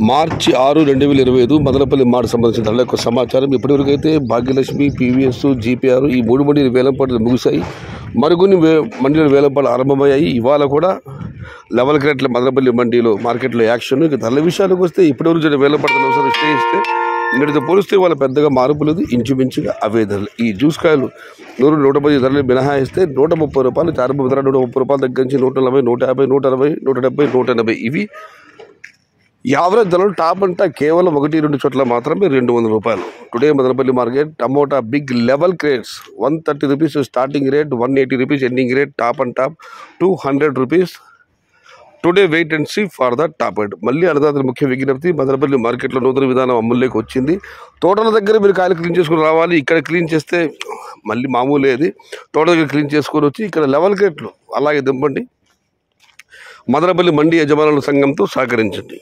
మార్చి 6, 2025 మదనపల్లి మాట సంబంధించిన ధరల యొక్క సమాచారం. ఇప్పటివరకు అయితే భాగ్యలక్ష్మి, పీవీఎస్, జీపీఆర్ ఈ 3 మండీలు వేలంపాటలు ముగిశాయి. మరికొన్ని మండీలు వేలంపాటలు ఆరంభమయ్యాయి. ఇవాళ కూడా లెవెల్ క్రేట్ల మదనపల్లి మండీలో మార్కెట్లో యాక్షన్. ఇక ధరల విషయానికి వస్తే ఇప్పటివరకు జరిగిన వేలంపాటలు ఒకసారి స్టే ఇస్తే నిన్నటితో పోలిస్తే వాళ్ళ పెద్దగా మార్పు లేదు, ఇంచుమించుగా అవే ధరలు. ఈ జ్యూస్ కాయలు 100, 110 ధరలు మినహాయిస్తే 130 రూపాయలు, చారుపు ధర 130 రూపాయల దగ్గర నుంచి 140, 150, 160, 170, 180 ఇవి యావరేజ్ ధరలు. టాప్ అంటా కేవలం 1-2 చోట్ల మాత్రమే 200 రూపాయలు. Today Madanapalle market tomato big level crates 130 rupees starting rate, 180 rupees ending rate. Top and top 200 rupees. Today wait and see for the top rate. మళ్ళీ అన్నదాతల ముఖ్య విజ్ఞప్తి, మదనపల్లి మార్కెట్లో నూతన విధానం అమల్లోకి వచ్చింది. తోటల దగ్గర మీరు కాయలు క్లీన్ చేసుకుని రావాలి. ఇక్కడ క్లీన్ చేస్తే మళ్ళీ మామూలు ఏది, తోట దగ్గర క్లీన్ చేసుకొని వచ్చి ఇక్కడ లెవెల్ క్రేట్లు అలాగే దింపండి. మదనపల్లి మండీ యజమానుల సంఘంతో సహకరించండి.